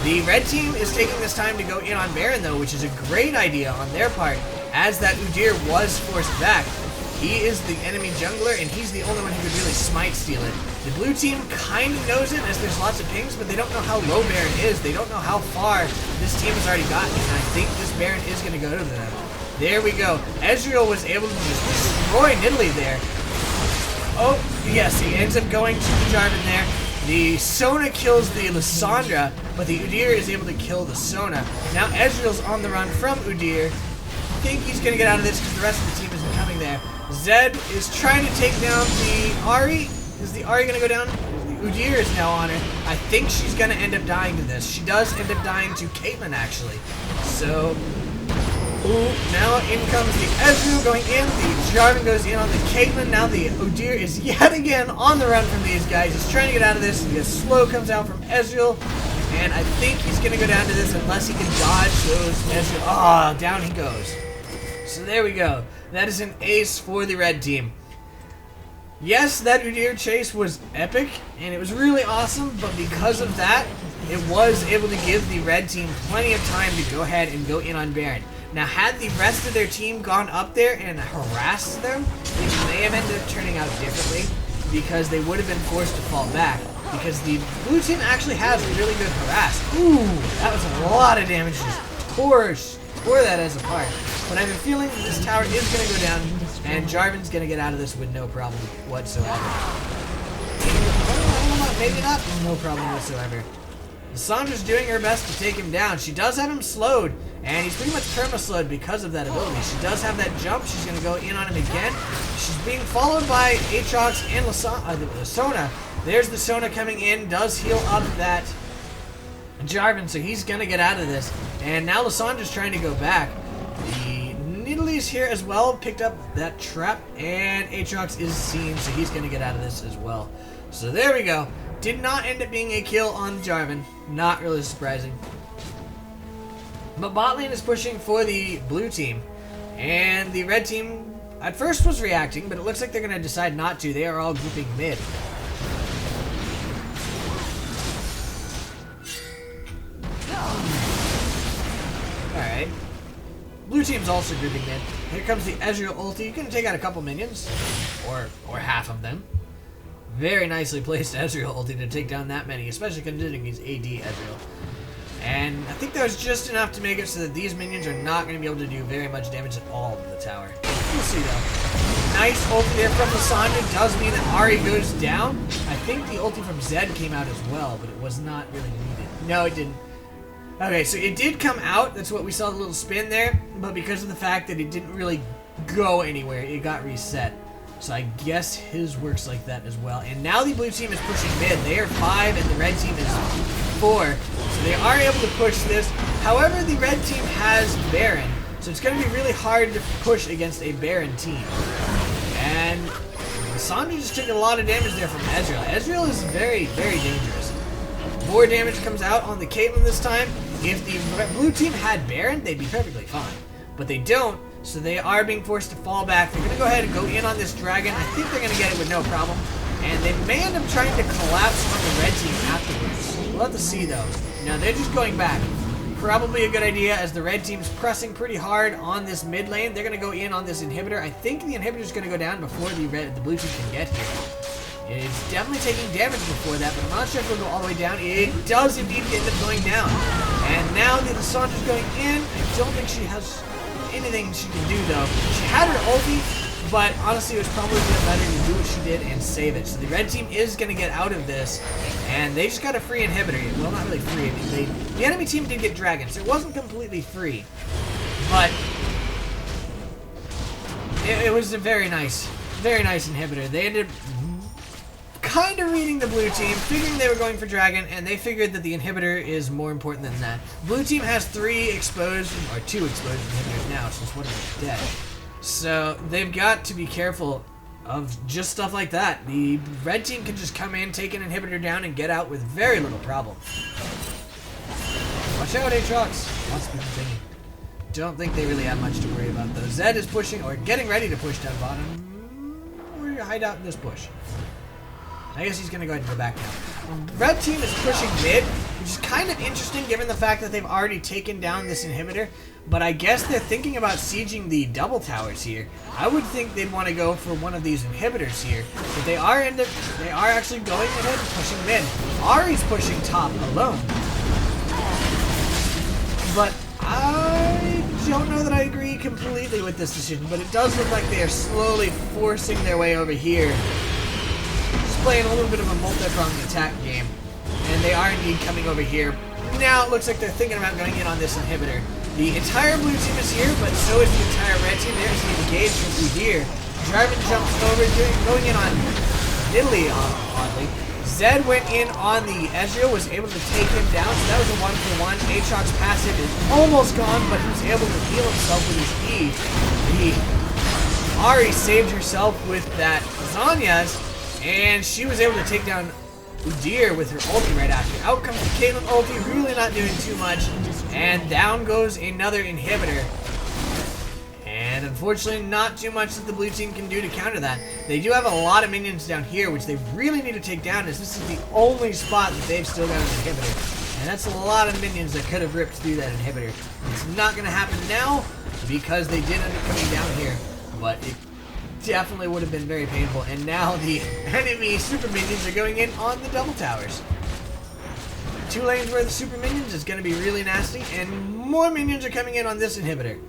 The red team is taking this time to go in on Baron, though, which is a great idea on their part, as that Udyr was forced back. He is the enemy jungler, and he's the only one who could really smite steal it. The blue team kind of knows it, as there's lots of pings, but they don't know how low Baron is. They don't know how far this team has already gotten, and I think this Baron is going to go to them. There we go. Ezreal was able to just destroy Nidalee there. Oh, yes, he ends up going to the Jarvan there. The Sona kills the Lissandra, but the Udyr is able to kill the Sona. Now Ezreal's on the run from Udyr. I think he's going to get out of this because the rest of the team isn't coming there. Zed is trying to take down the Ahri. Is the Ahri going to go down? The Udyr is now on her. I think she's going to end up dying to this. She does end up dying to Caitlyn, actually. So, now in comes the Ezreal going in. The Jarvan goes in on the Caitlyn. Now the Udyr is yet again on the run from these guys. He's trying to get out of this. The slow comes out from Ezreal. And I think he's going to go down to this unless he can dodge those Ezreal. Ah, down he goes. So there we go. That is an ace for the red team. Yes, that Udyr chase was epic, and it was really awesome, but because of that, it was able to give the red team plenty of time to go ahead and go in on Baron. Now, had the rest of their team gone up there and harassed them, it may have ended up turning out differently, because they would have been forced to fall back. because the blue team actually has really good harass. Ooh, that was a lot of damage. Just tore that as apart. But I have a feeling that this tower is going to go down, and Jarvan's going to get out of this with no problem whatsoever. Maybe not. No problem whatsoever. Lissandra's doing her best to take him down. She does have him slowed, and he's pretty much perma-slowed because of that ability. She does have that jump. She's going to go in on him again. She's being followed by Aatrox and Sona. There's the Sona coming in, does heal up that Jarvan, so he's going to get out of this. And now Lissandra's trying to go back. The Nidalee's here as well, picked up that trap, and Aatrox is seen, so he's going to get out of this as well. So there we go. Did not end up being a kill on Jarvan. Not really surprising. But bot lane is pushing for the blue team. And the red team at first was reacting, but it looks like they're going to decide not to. They are all grouping mid. Alright. Blue team's also grouping mid. Here comes the Ezreal ulti. You're going to take out a couple minions. Or half of them. Very nicely placed Ezreal ulti to take down that many, especially considering he's AD Ezreal. And I think that was just enough to make it so that these minions are not going to be able to do very much damage at all to the tower. We'll see though. Nice ulti there from Lissandra does mean that Ahri goes down. I think the ulti from Zed came out as well, but it was not really needed. No, it didn't. Okay, so it did come out. That's what we saw, the little spin there. But because of the fact that it didn't really go anywhere, it got reset. So I guess his works like that as well. And now the blue team is pushing mid. They are 5 and the red team is 4. So they are able to push this. However, the red team has Baron. So it's going to be really hard to push against a Baron team. And Lissandra just took a lot of damage there from Ezreal. Ezreal is very, very dangerous. More damage comes out on the Caitlyn this time. If the blue team had Baron, they'd be perfectly fine. But they don't. So they are being forced to fall back. They're going to go ahead and go in on this dragon. I think they're going to get it with no problem. And they may end up trying to collapse on the red team afterwards. We'll have to see though. No, they're just going back. Probably a good idea as the red team's pressing pretty hard on this mid lane. They're going to go in on this inhibitor. I think the inhibitor's going to go down before the blue team can get here. It's definitely taking damage before that, but I'm not sure if it'll go all the way down. It does indeed end up going down. And now the Lissandra's going in. I don't think she has anything she can do though. She had her ulti, but honestly it was probably better to do what she did and save it. So the red team is going to get out of this, and they just got a free inhibitor. Well, not really free. I mean, the enemy team did get dragons, so it wasn't completely free, but it was a very nice inhibitor. They ended up kind of reading the blue team, figuring they were going for dragon, and they figured that the inhibitor is more important than that. Blue team has 2 exposed inhibitors now, since one of them is dead. So they've got to be careful of just stuff like that. The red team can just come in, take an inhibitor down, and get out with very little problem. Watch out, Aatrox. Lots of people thinking. Don't think they really have much to worry about though. Zed is pushing, or getting ready to push down bottom. We're gonna hide out in this bush. I guess he's going to go ahead and go back now. Red team is pushing mid, which is kind of interesting given the fact that they've already taken down this inhibitor. But I guess they're thinking about sieging the double towers here. I would think they'd want to go for one of these inhibitors here. But they are actually going ahead and pushing mid. Ahri's pushing top alone. But I don't know that I agree completely with this decision. But it does look like they are slowly forcing their way over here. Playing a little bit of a multi-pronged attack game, and they are indeed coming over here. Now it looks like they're thinking about going in on this inhibitor. The entire blue team is here, but so is the entire red team. There's the engage from Udyr. Jarvan jumps over, going in on Nidalee, oddly. Zed went in on the Ezreal, was able to take him down, so that was a 1-for-1. Aatrox passive is almost gone, but he was able to heal himself with his E. Ahri saved herself with that Zanya's, and she was able to take down Udyr with her ulti right after. Out comes the Caitlyn ulti, really not doing too much. And down goes another inhibitor. And unfortunately, not too much that the blue team can do to counter that. They do have a lot of minions down here, which they really need to take down, as this is the only spot that they've still got an inhibitor. And that's a lot of minions that could have ripped through that inhibitor. It's not going to happen now, because they did end up coming down here. But it definitely would have been very painful. And now the enemy super minions are going in on the double towers. 2 lanes worth of super minions is going to be really nasty, and more minions are coming in on this inhibitor.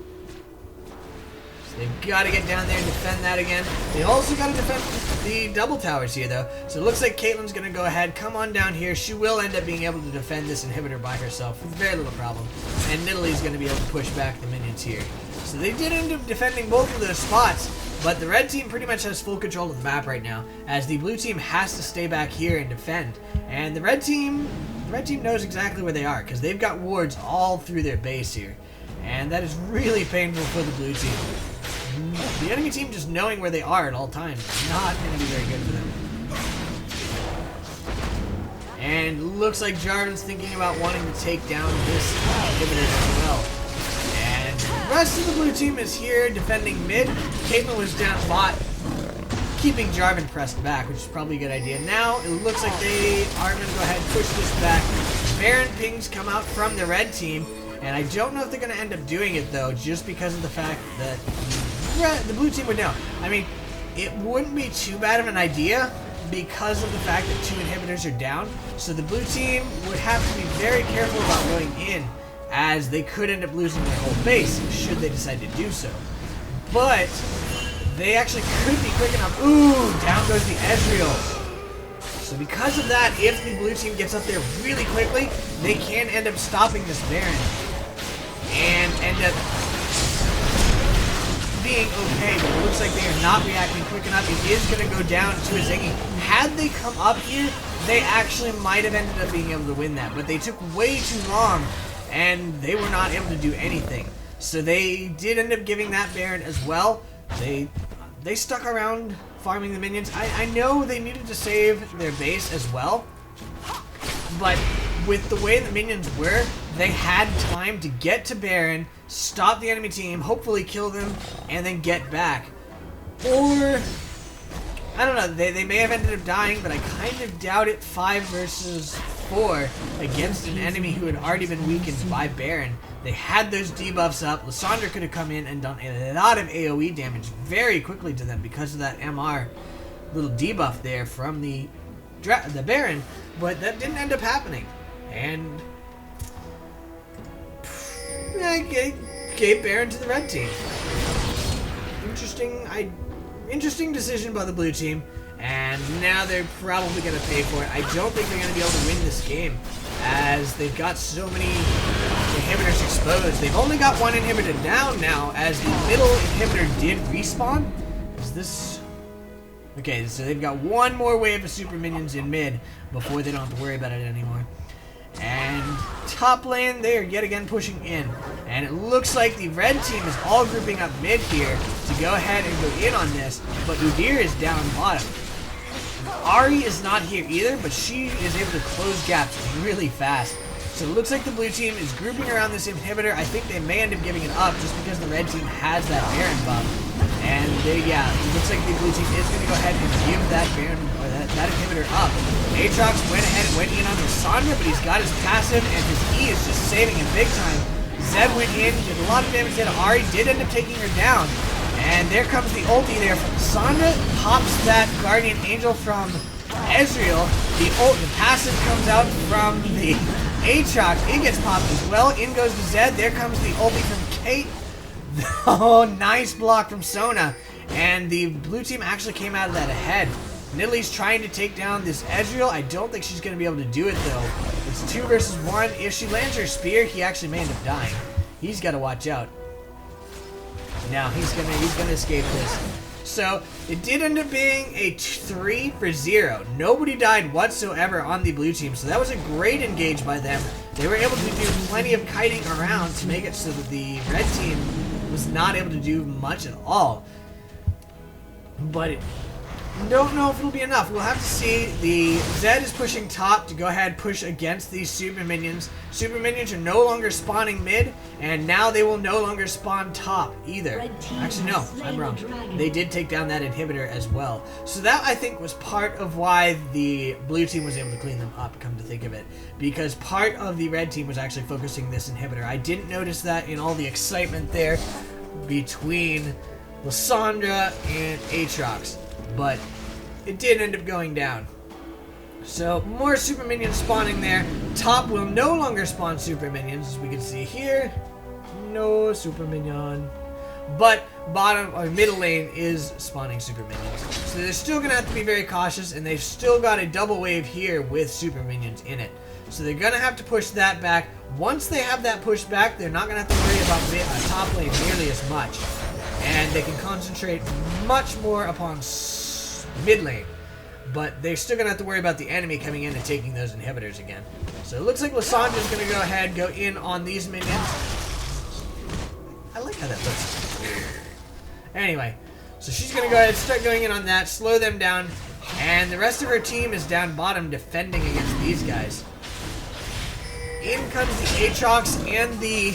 So they've got to get down there and defend that again. They also got to defend the double towers here, though. So it looks like Caitlyn's going to go ahead, come on down here. She will end up being able to defend this inhibitor by herself with very little problem. And Nidalee's going to be able to push back the minions here. So they did end up defending both of those spots, but the red team pretty much has full control of the map right now, as the blue team has to stay back here and defend. And the red team knows exactly where they are, because they've got wards all through their base here. And that is really painful for the blue team. The enemy team just knowing where they are at all times is not going to be very good for them. And looks like Jarvan's thinking about wanting to take down this inhibitor as well. And the rest of the blue team is here defending mid. Caitlyn was down bot, keeping Jarvan pressed back, which is probably a good idea. Now, it looks like they are going to go ahead and push this back. Baron pings come out from the red team, and I don't know if they're going to end up doing it, though, just because of the fact that the blue team would know. I mean, it wouldn't be too bad of an idea because of the fact that 2 inhibitors are down, so the blue team would have to be very careful about going in, as they could end up losing their whole base should they decide to do so. But they actually could be quick enough. Ooh, down goes the Ezreal. So because of that, if the blue team gets up there really quickly, they can end up stopping this Baron and end up being okay. But it looks like they are not reacting quick enough. It is going to go down to Azingy. Had they come up here, they actually might have ended up being able to win that. But they took way too long, and they were not able to do anything. So they did end up giving that Baron as well. They stuck around farming the minions. I know they needed to save their base as well, but with the way the minions were, they had time to get to Baron, stop the enemy team, hopefully kill them, and then get back. Or, I don't know, they may have ended up dying, but I kind of doubt it 5 versus 4 against an enemy who had already been weakened by Baron. They had those debuffs up. Lissandra could have come in and done a lot of AoE damage very quickly to them because of that MR little debuff there from the Baron, but that didn't end up happening. And gave Baron to the red team. Interesting decision by the blue team, and now they're probably going to pay for it. I don't think they're going to be able to win this game, as they've got so many inhibitors exposed. They've only got 1 inhibitor down now, as the middle inhibitor did respawn. Is this... Okay, so they've got 1 more wave of super minions in mid before they don't have to worry about it anymore. And top lane, they are yet again pushing in. And it looks like the red team is all grouping up mid here to go ahead and go in on this, but Udyr is down bottom. Ahri is not here either, but she is able to close gaps really fast. So it looks like the blue team is grouping around this inhibitor. I think they may end up giving it up just because the red team has that Baron buff. And yeah, it looks like the blue team is going to go ahead and give that Baron, or that inhibitor up. Aatrox went ahead and went in on Lissandra, but he's got his passive, and his E is just saving him big time. Zed went in, did a lot of damage to Ahri, did end up taking her down. And there comes the ulti there from Lissandra, pops that Guardian Angel from Ezreal. The passive comes out from the Aatrox. It gets popped as well. In goes the Zed. There comes the ulti from Kate. Oh, nice block from Sona. And the blue team actually came out of that ahead. Nidalee's trying to take down this Ezreal. I don't think she's going to be able to do it, though. It's 2 versus 1. If she lands her spear, he actually may end up dying. He's got to watch out. Now he's gonna escape this. So it did end up being a 3 for 0. Nobody died whatsoever on the blue team, so that was a great engage by them. They were able to do plenty of kiting around to make it so that the red team was not able to do much at all. But don't know if it'll be enough. We'll have to see. The Zed is pushing top to go ahead and push against these super minions. Super minions are no longer spawning mid, and now they will no longer spawn top either. Actually, no, I'm wrong. They did take down that inhibitor as well. So that, I think, was part of why the blue team was able to clean them up, come to think of it. Because part of the red team was actually focusing this inhibitor. I didn't notice that in all the excitement there between Lissandra, and Aatrox. But it did end up going down. So more super minions spawning there. Top will no longer spawn super minions, as we can see here. No super minion. But bottom or middle lane is spawning super minions. So they're still going to have to be very cautious, and they've still got a double wave here with super minions in it. So they're going to have to push that back. Once they have that pushed back, they're not going to have to worry about top lane nearly as much. And they can concentrate much more upon mid lane. But they're still going to have to worry about the enemy coming in and taking those inhibitors again. So it looks like Lissandra's going to go ahead, go in on these minions. I like how that looks. Anyway, so she's going to go ahead and start going in on that, slow them down, and the rest of her team is down bottom defending against these guys. In comes the Aatrox and the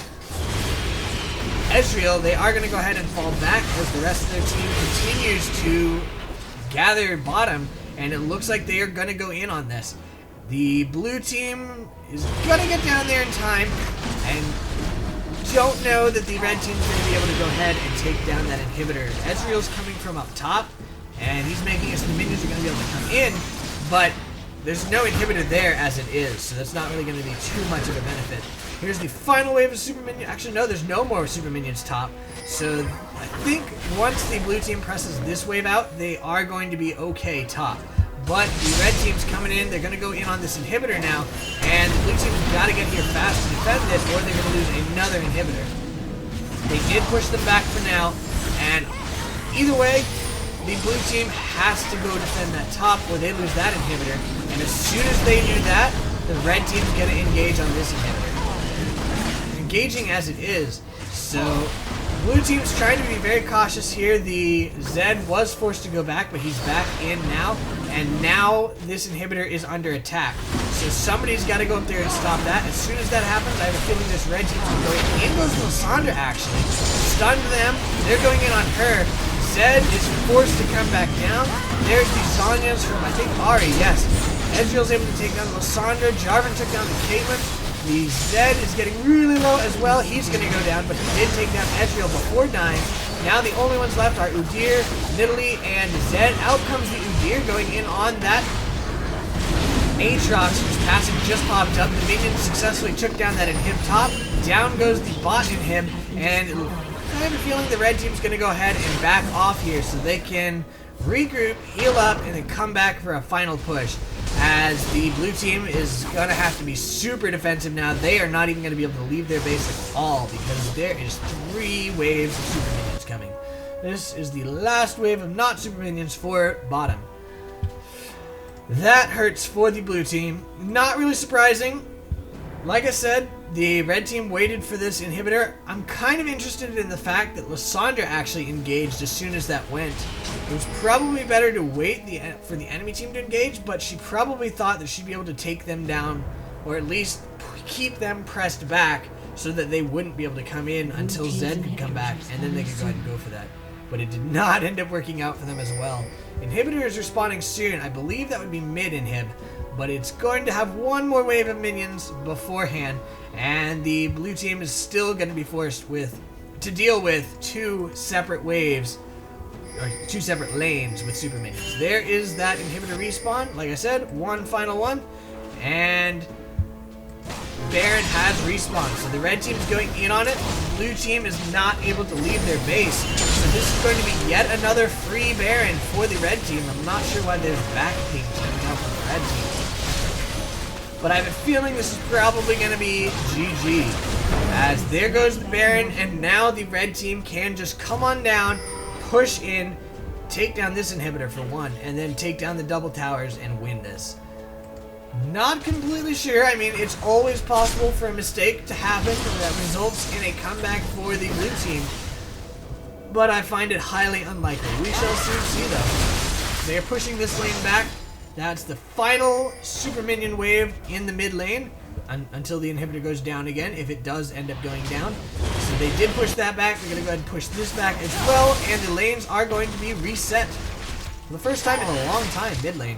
Ezreal. They are going to go ahead and fall back as the rest of their team continues to gather bottom, and it looks like they are going to go in on this. The blue team is going to get down there in time, and don't know that the red team's going to be able to go ahead and take down that inhibitor. Ezreal's coming from up top, and he's making it so the minions are going to be able to come in, but there's no inhibitor there as it is, so that's not really going to be too much of a benefit. Here's the final wave of super minions. Actually, no, there's no more super minions top, so I think once the blue team presses this wave out, they are going to be okay top. But the red team's coming in, they're going to go in on this inhibitor now, and the blue team's got to get here fast to defend this, or they're going to lose another inhibitor. They did push them back for now, and either way, the blue team has to go defend that top, or they lose that inhibitor, and as soon as they do that, the red team's going to engage on this inhibitor. Engaging as it is, so blue team's trying to be very cautious here. The Zed was forced to go back, but he's back in now. And now this inhibitor is under attack. So somebody's got to go up there and stop that. As soon as that happens, I have a feeling this red team's going to go in. In goes Lissandra, actually. Stunned them. They're going in on her. Zed is forced to come back down. There's the Zonyas from, I think, Ahri. Yes. Ezreal's able to take down Lissandra. Jarvan took down the Caitlyn. The Zed is getting really low as well. He's going to go down, but he did take down Ezreal before dying. Now the only ones left are Udyr, Nidalee, and Zed. Out comes the Udyr going in on that Aatrox, whose passive just popped up. The minion successfully took down that inhib top. Down goes the bot inhib, and I have a feeling the red team's going to go ahead and back off here so they can regroup, heal up, and then come back for a final push. As the blue team is going to have to be super defensive now. They are not even going to be able to leave their base at all because there is 3 waves of super minions coming. This is the last wave of not super minions for bottom. That hurts for the blue team. Not really surprising. Like I said, the red team waited for this inhibitor. I'm kind of interested in the fact that Lissandra actually engaged as soon as that went. It was probably better to wait for the enemy team to engage, but she probably thought that she'd be able to take them down, or at least keep them pressed back so that they wouldn't be able to come in until Zed could come back, and then they could go ahead and go for that. But it did not end up working out for them as well. Inhibitor is respawning soon. I believe that would be mid-inhib, but it's going to have one more wave of minions beforehand, and the blue team is still going to be forced to deal with 2 separate waves, or 2 separate lanes with super minions. There is that inhibitor respawn. Like I said, one final one, and Baron has respawned. So the red team is going in on it. The blue team is not able to leave their base. So this is going to be yet another free Baron for the red team. I'm not sure why there's back pings coming out from the red team. But I have a feeling this is probably going to be GG. As there goes the Baron, and now the red team can just come on down, push in, take down this inhibitor for 1, and then take down the double towers and win this. Not completely sure. I mean, it's always possible for a mistake to happen that results in a comeback for the blue team, but I find it highly unlikely. We shall soon see, though. They are pushing this lane back. That's the final super minion wave in the mid lane until the inhibitor goes down again, if it does end up going down. So they did push that back. They're going to go ahead and push this back as well, and the lanes are going to be reset for the first time in a long time, mid lane.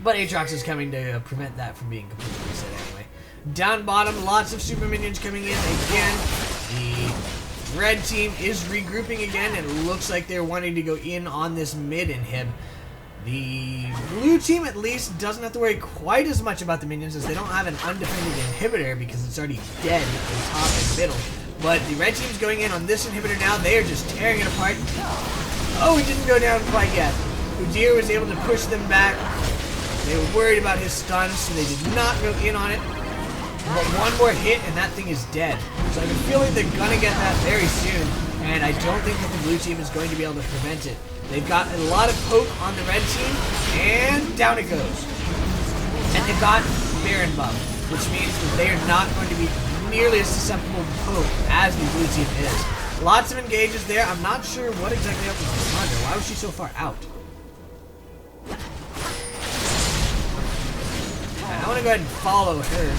But Aatrox is coming to prevent that from being completely reset anyway. Down bottom, lots of super minions coming in again. The red team is regrouping again, and it looks like they're wanting to go in on this mid inhib. The blue team at least doesn't have to worry quite as much about the minions, as they don't have an undefended inhibitor because it's already dead in top and middle. But the red team's going in on this inhibitor now. They are just tearing it apart. Oh, he didn't go down quite yet. Udyr was able to push them back. They were worried about his stun, so they did not go in on it. But one more hit and that thing is dead. So I have a feeling they're going to get that very soon, and I don't think that the blue team is going to be able to prevent it. They've got a lot of poke on the red team, and down it goes. And they've got Baron buff, which means that they are not going to be nearly as susceptible to poke as the blue team is. Lots of engages there. I'm not sure what exactly happened with Lissandra. Why was she so far out? I want to go ahead and follow her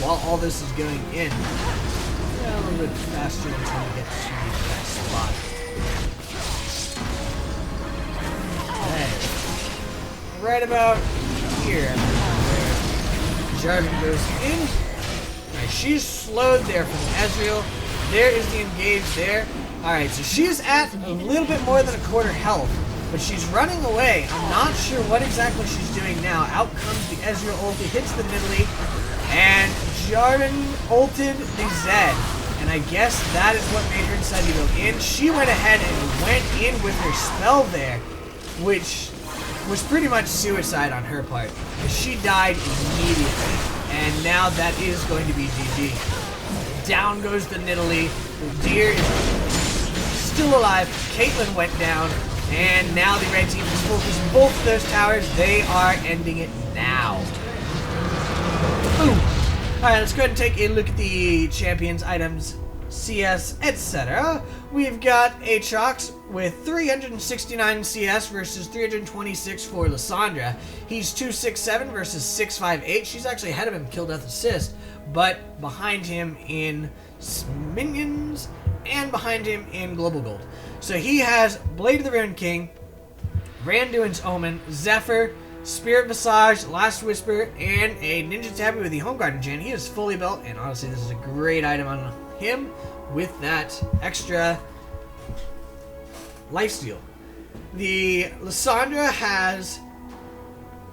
while all this is going in. Yeah, a little bit faster until we get to the next spot. Okay. Right about here, where Jarvan goes in. Alright, she's slowed there from Ezreal. There is the engage there. Alright, so she's at a little bit more than a quarter health, but she's running away. I'm not sure what exactly she's doing now. Out comes the Ezreal ulti, hits the Nidalee, and Jarvan ulted the Zed. And I guess that is what made her decide to go in. She went ahead and went in with her spell there, which was pretty much suicide on her part, because she died immediately. And now that is going to be GG. Down goes the Nidalee. Udyr is still alive. Caitlyn went down. And now the red team is focused both of those towers. They are ending it now. Boom. Alright, let's go ahead and take a look at the champions, items, CS, etc. We've got Aatrox with 369 CS versus 326 for Lissandra. He's 267 versus 658. She's actually ahead of him, kill, death, assist, but behind him in minions and behind him in global gold. So he has Blade of the Ruined King, Randuin's Omen, Zephyr, Spirit Visage, Last Whisper, and a Ninja Tabby with the Home Guard enchant. He is fully built, and honestly, this is a great item on him with that extra lifesteal. The Lissandra has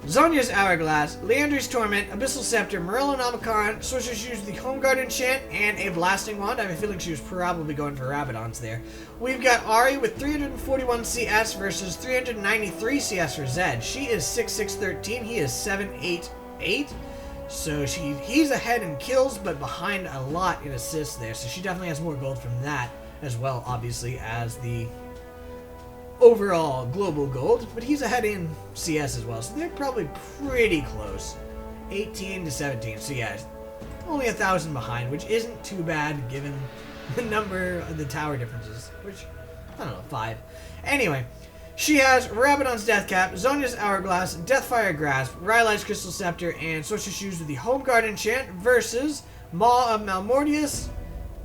Zhonya's Hourglass, Leandra's Torment, Abyssal Scepter, Morellonomicon, Sorcerer's Shoes with the Home Guard enchant, and a Blasting Wand. I have a feeling she was probably going for AdragonsZ there. We've got Ahri with 341 CS versus 393 CS for Zed. She is 6'6", he is 7'8". So he's ahead in kills, but behind a lot in assists there. So she definitely has more gold from that as well, obviously, as the overall global gold, but he's ahead in CS as well, so they're probably pretty close, 18 to 17. So yeah, only 1,000 behind, which isn't too bad given the number of the tower differences, which I don't know, 5. Anyway, she has Rabadon's Deathcap, Zhonya's Hourglass, Deathfire Grasp, Rylai's Crystal Scepter, and Sorcerer's Shoes with the Home Guard enchant versus Maw of Malmortius,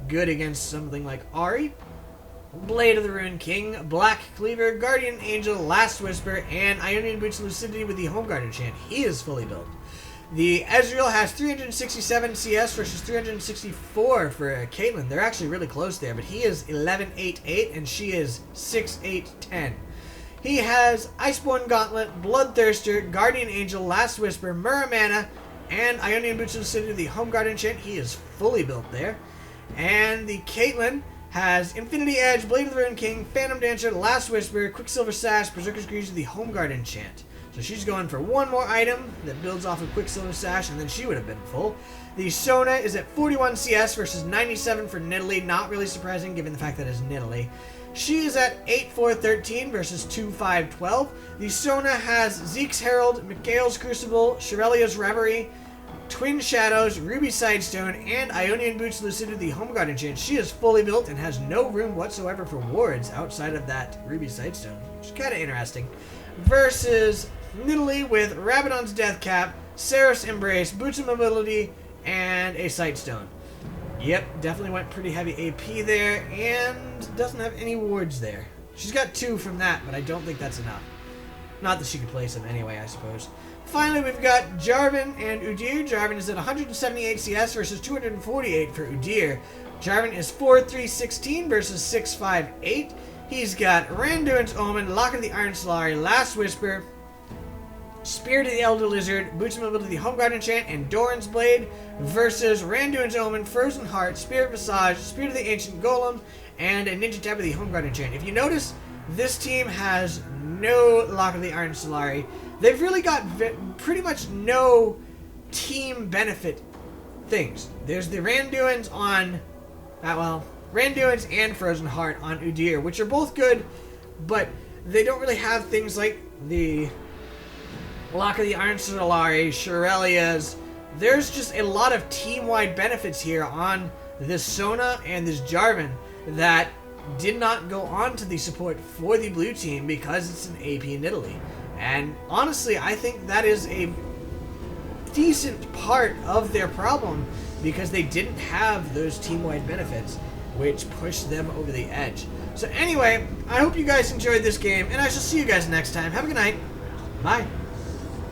good against something like Ahri, Blade of the Ruined King, Black Cleaver, Guardian Angel, Last Whisper, and Ionian Boots of Lucidity with the Home Guard enchant. He is fully built. The Ezreal has 367 CS versus 364 for Caitlyn. They're actually really close there, but he is 11'8", and she is 6'8", He has Iceborne Gauntlet, Bloodthirster, Guardian Angel, Last Whisper, Muramana, and Ionian Boots of Lucidity with the Home Guard enchant. He is fully built there. And the Caitlyn has Infinity Edge, Blade of the Ruined King, Phantom Dancer, Last Whisper, Quicksilver Sash, Berserker's Greaves with the Home Guard enchant. So she's going for one more item that builds off of Quicksilver Sash, and then she would have been full. The Sona is at 41 CS versus 97 for Nidalee. Not really surprising given the fact that it's Nidalee. She is at 8'4" versus 2'5". The Sona has Zeke's Herald, Mikhail's Crucible, Shirelia's Reverie, Twin Shadows, Ruby Sidestone, and Ionian Boots Lucidity, the Home Guard enchant. She is fully built and has no room whatsoever for wards outside of that Ruby Sidestone, which is kind of interesting. Versus Nidalee with Rabadon's Deathcap, Seraph's Embrace, Boots of Mobility, and a Sightstone. Yep, definitely went pretty heavy AP there, and doesn't have any wards there. She's got 2 from that, but I don't think that's enough. Not that she could place them anyway, I suppose. Finally, we've got Jarvan and Udyr. Jarvan is at 178 CS versus 248 for Udyr. Jarvan is 4-3-16 versus 6-5-8. He's got Randuin's Omen, Lock of the Iron Solari, Last Whisper, Spirit of the Elder Lizard, Boots of Mobility, Home Guard Enchant, and Doran's Blade versus Randuin's Omen, Frozen Heart, Spirit Visage, Spirit of the Ancient Golem, and a Ninja Tab of the Home Guard Enchant. If you notice, this team has no Lock of the Iron Solari. They've really got pretty much no team benefit things. There's the Randuins on, Randuins and Frozen Heart on Udyr, which are both good, but they don't really have things like the Lock of the Iron Solari, Shirelias. There's just a lot of team-wide benefits here on this Sona and this Jarvan that did not go on to the support for the blue team because it's an AP Nidalee. And honestly, I think that is a decent part of their problem because they didn't have those team-wide benefits which pushed them over the edge. So anyway, I hope you guys enjoyed this game, and I shall see you guys next time. Have a good night. Bye.